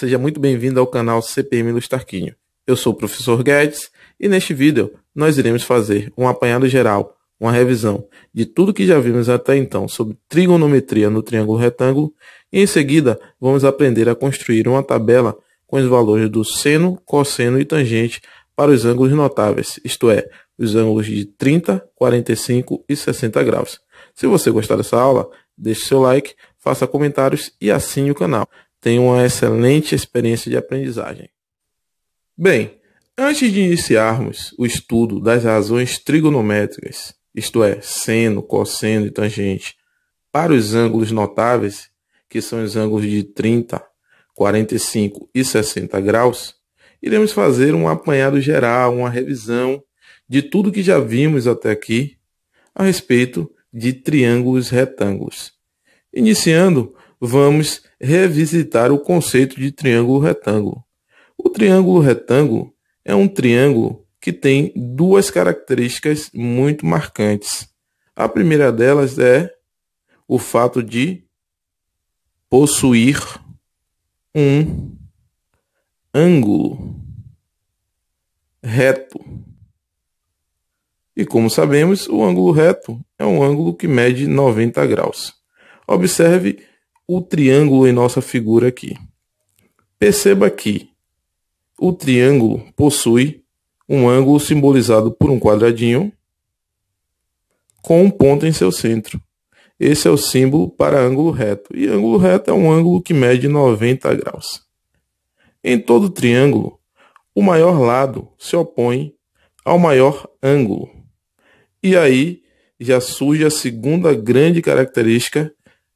seja muito bem-vindo ao canal CPM do Starquinho. Eu sou o professor Guedes e neste vídeo nós iremos fazer um apanhado geral, uma revisão de tudo que já vimos até então sobre trigonometria no triângulo retângulo e em seguida vamos aprender a construir uma tabela com os valores do seno, cosseno e tangente para os ângulos notáveis, isto é, os ângulos de 30, 45 e 60 graus. Se você gostar dessa aula, deixe seu like, faça comentários e assine o canal. Tenha uma excelente experiência de aprendizagem. Bem, antes de iniciarmos o estudo das razões trigonométricas, isto é, seno, cosseno e tangente, para os ângulos notáveis, que são os ângulos de 30, 45 e 60 graus, iremos fazer um apanhado geral, uma revisão de tudo que já vimos até aqui a respeito de triângulos retângulos. Iniciando, vamos revisitar o conceito de triângulo retângulo. O triângulo retângulo é um triângulo que tem duas características muito marcantes. A primeira delas é o fato de possuir um ângulo reto. E como sabemos, o ângulo reto é um ângulo que mede 90 graus. Observe o triângulo em nossa figura aqui. Perceba que o triângulo possui um ângulo simbolizado por um quadradinho com um ponto em seu centro. Esse é o símbolo para ângulo reto. E ângulo reto é um ângulo que mede 90 graus. Em todo triângulo, o maior lado se opõe ao maior ângulo. E aí já surge a segunda grande característica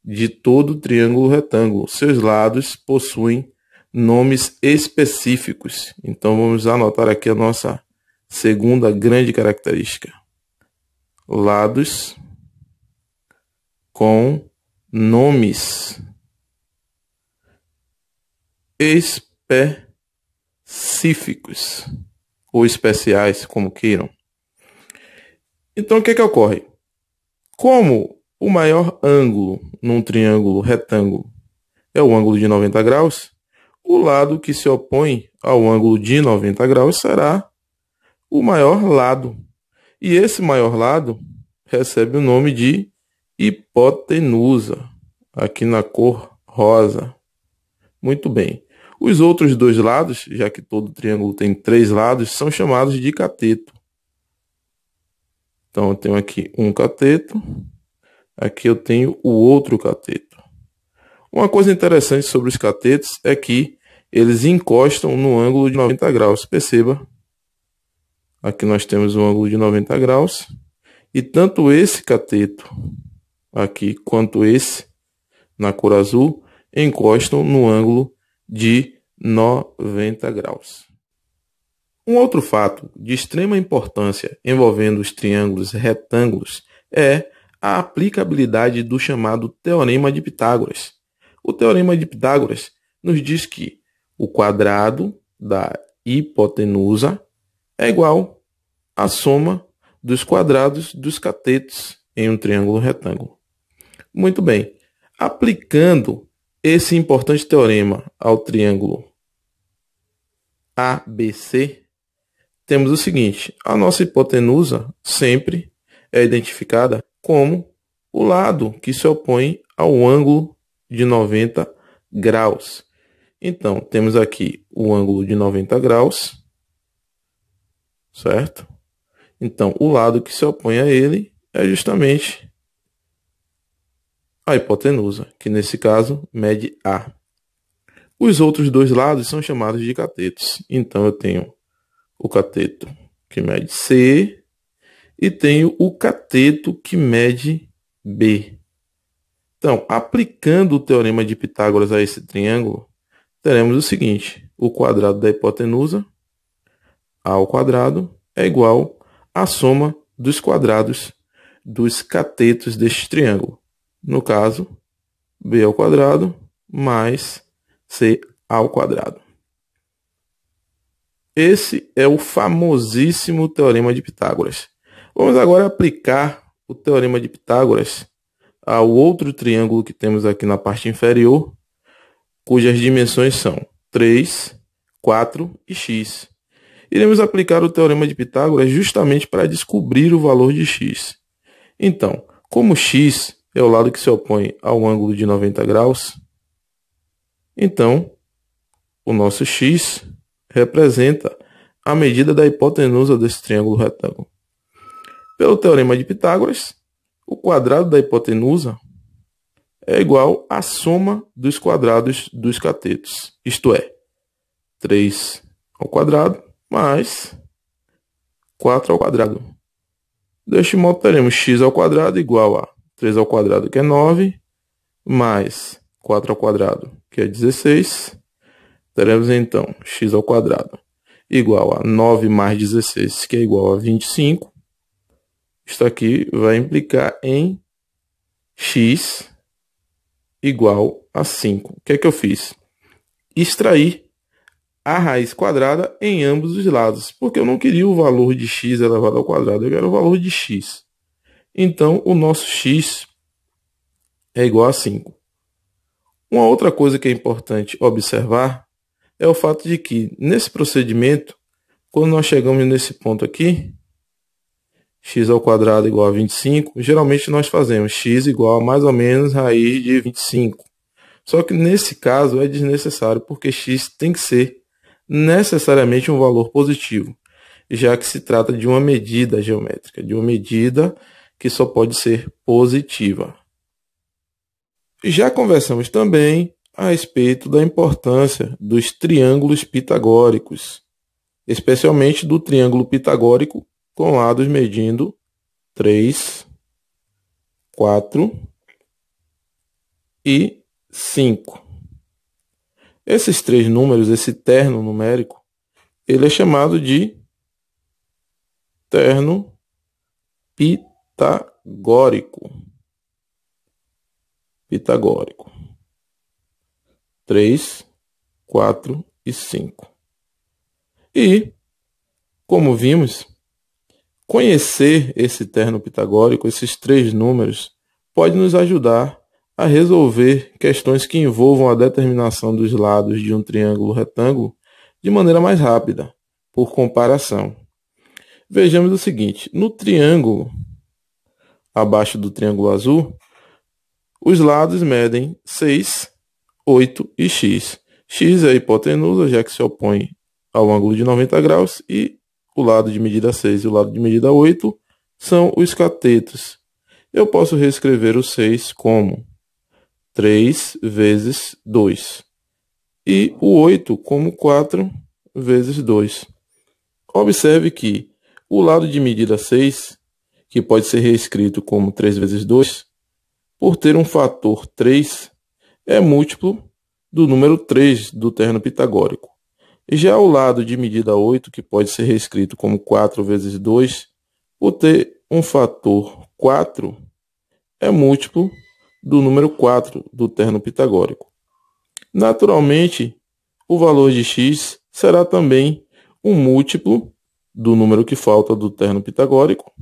de todo triângulo retângulo. Seus lados possuem nomes específicos. Então vamos anotar aqui a nossa segunda grande característica. Lados com nomes específicos ou especiais, como queiram. Então o que ocorre? Como o maior ângulo num triângulo retângulo é o ângulo de 90 graus, o lado que se opõe ao ângulo de 90 graus será o maior lado. E esse maior lado recebe o nome de hipotenusa, aqui na cor rosa. Muito bem. Os outros dois lados, já que todo triângulo tem três lados, são chamados de cateto. Então eu tenho aqui um cateto, aqui eu tenho o outro cateto. Uma coisa interessante sobre os catetos é que eles encostam no ângulo de 90 graus. Perceba, aqui nós temos um ângulo de 90 graus e tanto esse cateto aqui quanto esse na cor azul encostam no ângulo de 90 graus. Um outro fato de extrema importância envolvendo os triângulos retângulos é a aplicabilidade do chamado Teorema de Pitágoras. O Teorema de Pitágoras nos diz que o quadrado da hipotenusa é igual à soma dos quadrados dos catetos em um triângulo retângulo. Muito bem, aplicando esse importante teorema ao triângulo ABC, temos o seguinte: a nossa hipotenusa sempre é identificada como o lado que se opõe ao ângulo de 90 graus. Então, temos aqui o ângulo de 90 graus, certo? Então, o lado que se opõe a ele é justamente a hipotenusa, que nesse caso mede A. Os outros dois lados são chamados de catetos. Então, eu tenho o cateto que mede C e tenho o cateto que mede B. Então, aplicando o Teorema de Pitágoras a esse triângulo, teremos o seguinte: o quadrado da hipotenusa, A ao quadrado, é igual à soma dos quadrados dos catetos deste triângulo. No caso, B ao quadrado mais C ao quadrado. Esse é o famosíssimo Teorema de Pitágoras. Vamos agora aplicar o Teorema de Pitágoras ao outro triângulo que temos aqui na parte inferior, cujas dimensões são 3, 4 e x. Iremos aplicar o teorema de Pitágoras justamente para descobrir o valor de x. Então, como x é o lado que se opõe ao ângulo de 90 graus, então o nosso x representa a medida da hipotenusa desse triângulo retângulo. Pelo teorema de Pitágoras, o quadrado da hipotenusa é igual à soma dos quadrados dos catetos, isto é, 3 ao quadrado mais 4 ao quadrado. Deste modo, teremos x ao quadrado igual a 3 ao quadrado, que é 9, mais 4 ao quadrado, que é 16. Teremos, então, x ao quadrado igual a 9 mais 16, que é igual a 25. Isto aqui vai implicar em x igual a 5. O que é que eu fiz? Extrair a raiz quadrada em ambos os lados, porque eu não queria o valor de x elevado ao quadrado, eu quero o valor de x. Então, o nosso x é igual a 5. Uma outra coisa que é importante observar é o fato de que, nesse procedimento, quando nós chegamos nesse ponto aqui, x ao quadrado igual a 25, geralmente nós fazemos x igual a mais ou menos raiz de 25. Só que nesse caso é desnecessário, porque x tem que ser necessariamente um valor positivo, já que se trata de uma medida geométrica, de uma medida que só pode ser positiva. Já conversamos também a respeito da importância dos triângulos pitagóricos, especialmente do triângulo pitagórico com lados medindo 3, 4 e 5. Esses três números, esse terno numérico, ele é chamado de terno pitagórico. 3, 4 e 5. E, como vimos, conhecer esse terno pitagórico, esses três números, pode nos ajudar a resolver questões que envolvam a determinação dos lados de um triângulo retângulo de maneira mais rápida, por comparação. Vejamos o seguinte: no triângulo, abaixo do triângulo azul, os lados medem 6, 8 e x. X é a hipotenusa, já que se opõe ao ângulo de 90 graus, e o lado de medida 6 e o lado de medida 8 são os catetos. Eu posso reescrever o 6 como 3 vezes 2 e o 8 como 4 vezes 2. Observe que o lado de medida 6, que pode ser reescrito como 3 vezes 2, por ter um fator 3, é múltiplo do número 3 do terno pitagórico. Já o lado de medida 8, que pode ser reescrito como 4 vezes 2, por ter um fator 4, é múltiplo do número 4 do terno pitagórico. Naturalmente, o valor de x será também um múltiplo do número que falta do terno pitagórico.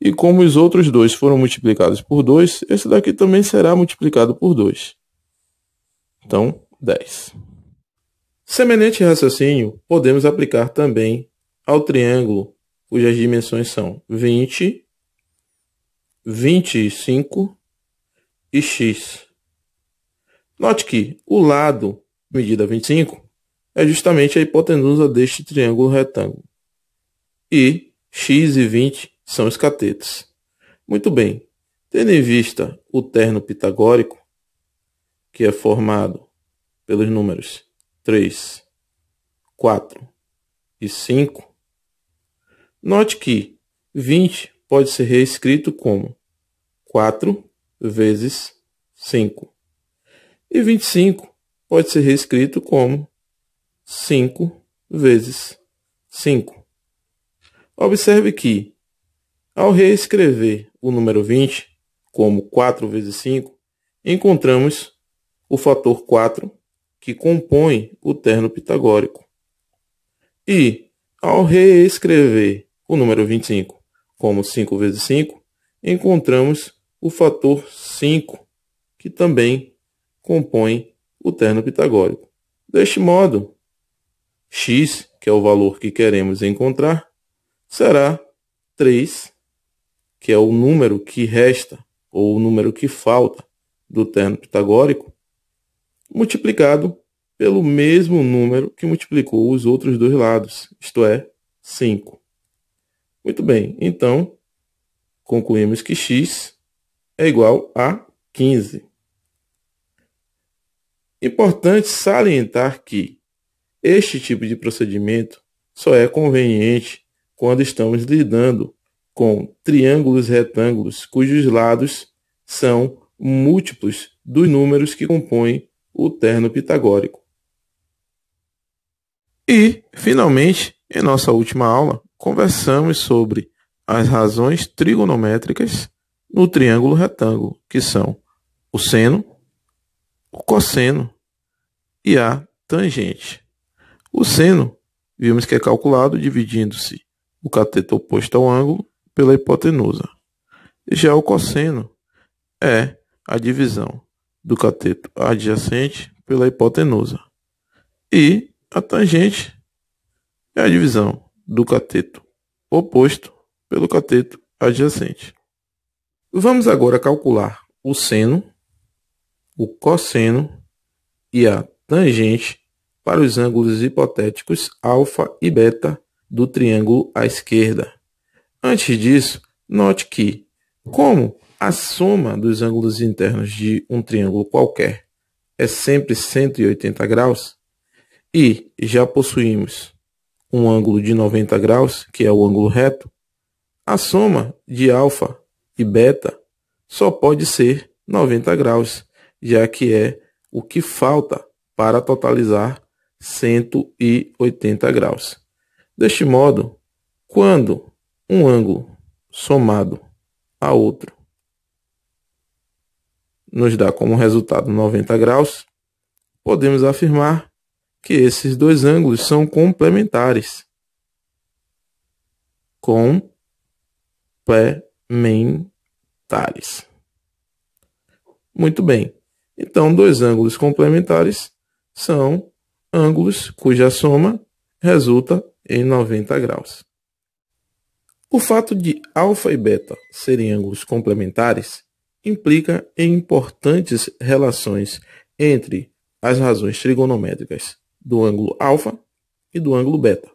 E como os outros dois foram multiplicados por 2, esse daqui também será multiplicado por 2. Então, 10. Semelhante raciocínio podemos aplicar também ao triângulo cujas dimensões são 20, 25 e x. Note que o lado medida 25 é justamente a hipotenusa deste triângulo retângulo. E x e 20 são os catetos. Muito bem, tendo em vista o terno pitagórico, que é formado pelos números 3, 4 e 5, note que 20 pode ser reescrito como 4 vezes 5. E 25 pode ser reescrito como 5 vezes 5. Observe que, ao reescrever o número 20 como 4 vezes 5, encontramos o fator 4, que compõe o terno pitagórico. E, ao reescrever o número 25 como 5 vezes 5, encontramos o fator 5, que também compõe o terno pitagórico. Deste modo, x, que é o valor que queremos encontrar, será 3, que é o número que resta, ou o número que falta do terno pitagórico, multiplicado pelo mesmo número que multiplicou os outros dois lados, isto é, 5. Muito bem, então, concluímos que x é igual a 15. Importante salientar que este tipo de procedimento só é conveniente quando estamos lidando com triângulos retângulos cujos lados são múltiplos dos números que compõem o terno pitagórico. E, finalmente, em nossa última aula, conversamos sobre as razões trigonométricas no triângulo retângulo, que são o seno, o cosseno e a tangente. O seno, vimos que é calculado dividindo-se o cateto oposto ao ângulo pela hipotenusa. Já o cosseno é a divisão do cateto adjacente pela hipotenusa. E a tangente é a divisão do cateto oposto pelo cateto adjacente. Vamos agora calcular o seno, o cosseno e a tangente para os ângulos hipotéticos alfa e beta do triângulo à esquerda. Antes disso, note que, como a soma dos ângulos internos de um triângulo qualquer é sempre 180 graus, e já possuímos um ângulo de 90 graus, que é o ângulo reto, a soma de alfa e beta só pode ser 90 graus, já que é o que falta para totalizar 180 graus. Deste modo, quando um ângulo somado a outro nos dá como resultado 90 graus, podemos afirmar que esses dois ângulos são complementares. Complementares. Muito bem. Então, dois ângulos complementares são ângulos cuja soma resulta em 90 graus. O fato de alfa e beta serem ângulos complementares implica em importantes relações entre as razões trigonométricas do ângulo alfa e do ângulo beta.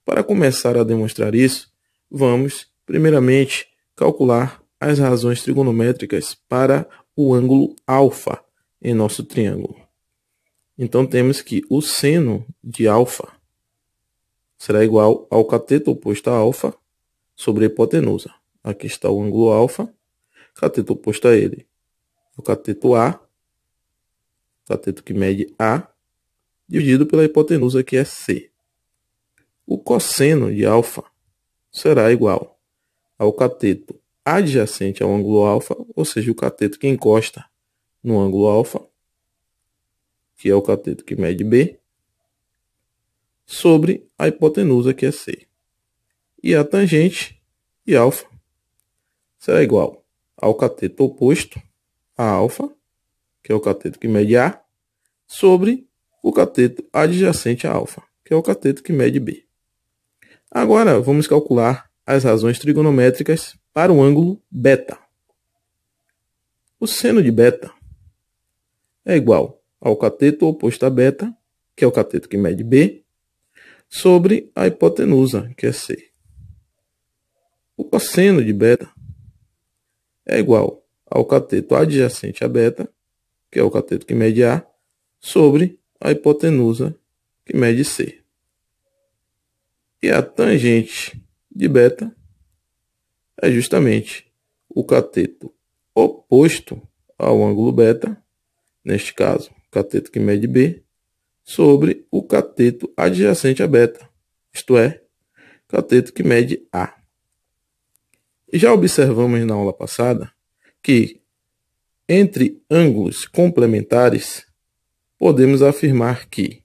Para começar a demonstrar isso, vamos, primeiramente, calcular as razões trigonométricas para o ângulo alfa em nosso triângulo. Então, temos que o seno de alfa será igual ao cateto oposto a alfa sobre a hipotenusa. Aqui está o ângulo alfa, cateto oposto a ele, o cateto A, cateto que mede A, dividido pela hipotenusa, que é C. O cosseno de alfa será igual ao cateto adjacente ao ângulo alfa, ou seja, o cateto que encosta no ângulo alfa, que é o cateto que mede B, sobre a hipotenusa, que é C. E a tangente de alfa será igual ao cateto oposto a alfa, que é o cateto que mede A, sobre o cateto adjacente a alfa, que é o cateto que mede B. Agora, vamos calcular as razões trigonométricas para o ângulo beta. O seno de beta é igual ao cateto oposto a beta, que é o cateto que mede B, sobre a hipotenusa, que é C. O cosseno de beta é igual ao cateto adjacente a beta, que é o cateto que mede A, sobre a hipotenusa, que mede C. E a tangente de beta é justamente o cateto oposto ao ângulo beta, neste caso, o cateto que mede B, sobre o cateto adjacente a beta, isto é, cateto que mede A. E já observamos na aula passada que, entre ângulos complementares, podemos afirmar que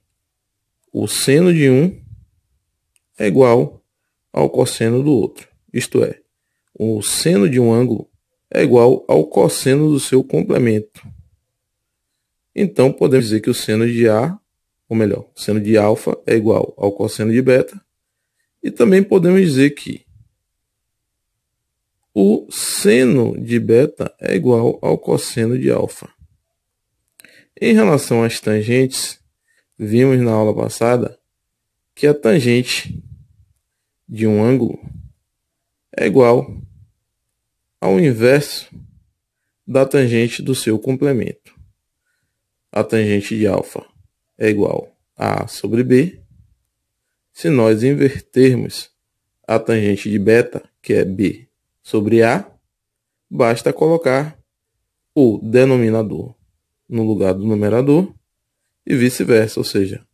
o seno de um é igual ao cosseno do outro, isto é, o seno de um ângulo é igual ao cosseno do seu complemento. Então, podemos dizer que o seno de A ou melhor, o seno de alfa é igual ao cosseno de beta. E também podemos dizer que o seno de beta é igual ao cosseno de alfa. Em relação às tangentes, vimos na aula passada que a tangente de um ângulo é igual ao inverso da tangente do seu complemento. A tangente de alfa é igual a A sobre B. Se nós invertermos a tangente de beta, que é B sobre A, basta colocar o denominador no lugar do numerador e vice-versa, ou seja,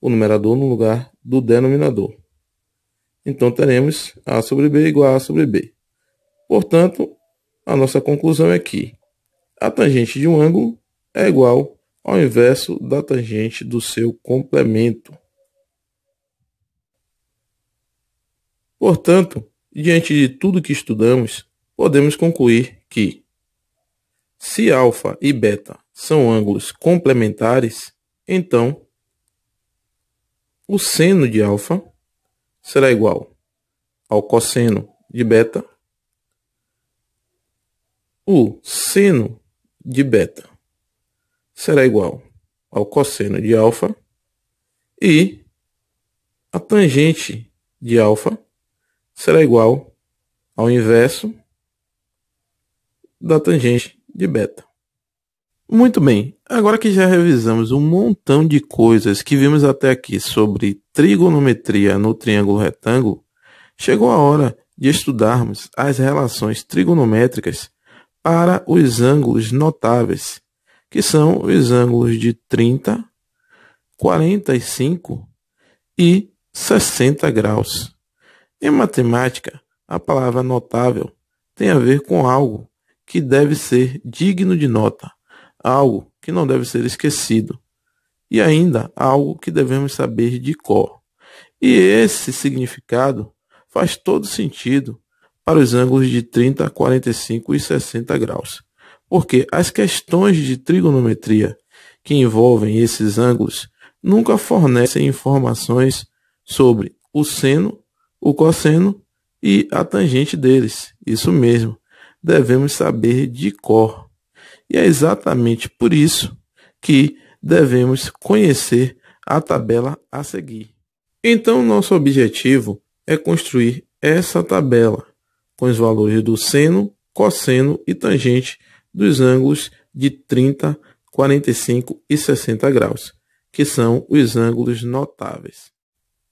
o numerador no lugar do denominador. Então teremos A sobre B igual a A sobre B. Portanto, a nossa conclusão é que a tangente de um ângulo é igual ao inverso da tangente do seu complemento. Portanto, diante de tudo que estudamos, podemos concluir que, se alfa e beta são ângulos complementares, então o seno de alfa será igual ao cosseno de beta, o seno de beta será igual ao cosseno de alfa e a tangente de alfa será igual ao inverso da tangente de beta. Muito bem, agora que já revisamos um montão de coisas que vimos até aqui sobre trigonometria no triângulo retângulo, chegou a hora de estudarmos as relações trigonométricas para os ângulos notáveis, que são os ângulos de 30, 45 e 60 graus. Em matemática, a palavra notável tem a ver com algo que deve ser digno de nota, algo que não deve ser esquecido, e ainda algo que devemos saber de cor. E esse significado faz todo sentido para os ângulos de 30, 45 e 60 graus, porque as questões de trigonometria que envolvem esses ângulos nunca fornecem informações sobre o seno, o cosseno e a tangente deles. Isso mesmo, devemos saber de cor. E é exatamente por isso que devemos conhecer a tabela a seguir. Então, nosso objetivo é construir essa tabela com os valores do seno, cosseno e tangente dos ângulos de 30, 45 e 60 graus, que são os ângulos notáveis.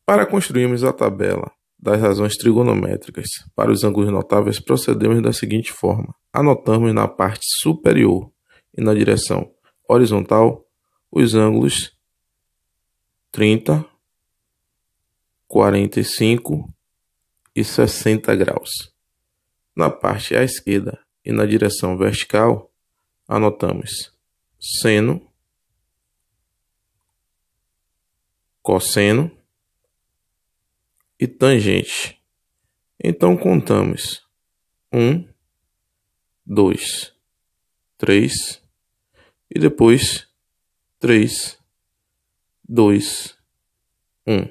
Para construirmos a tabela das razões trigonométricas para os ângulos notáveis, procedemos da seguinte forma. Anotamos na parte superior e na direção horizontal os ângulos 30, 45 e 60 graus. Na parte à esquerda e na direção vertical, anotamos seno, cosseno e tangente. Então contamos 1, 2, 3 e depois 3, 2, 1.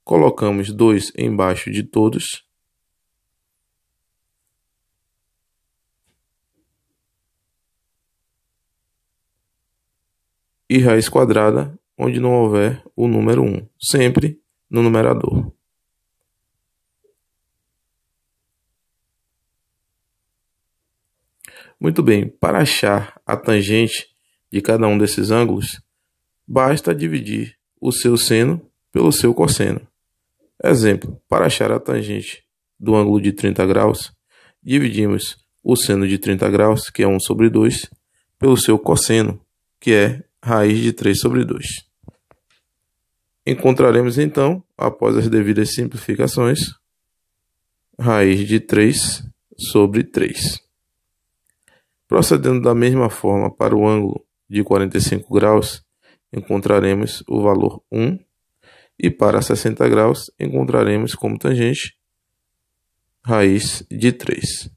Colocamos 2 embaixo de todos e raiz quadrada onde não houver o número 1, sempre no numerador. Muito bem, para achar a tangente de cada um desses ângulos, basta dividir o seu seno pelo seu cosseno. Exemplo, para achar a tangente do ângulo de 30 graus, dividimos o seno de 30 graus, que é 1 sobre 2, pelo seu cosseno, que é raiz de 3 sobre 2. Encontraremos então, após as devidas simplificações, raiz de 3 sobre 3. Procedendo da mesma forma para o ângulo de 45 graus, encontraremos o valor 1, e para 60 graus encontraremos como tangente raiz de 3.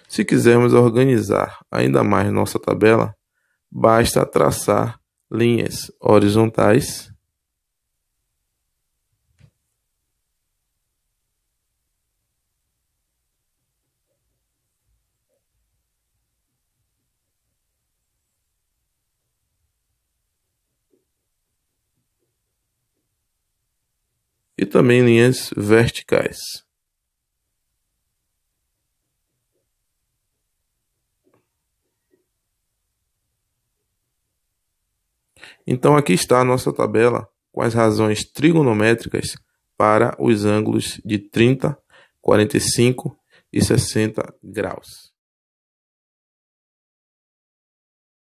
Se quisermos organizar ainda mais nossa tabela, basta traçar linhas horizontais e também linhas verticais. Então aqui está a nossa tabela com as razões trigonométricas para os ângulos de 30, 45 e 60 graus.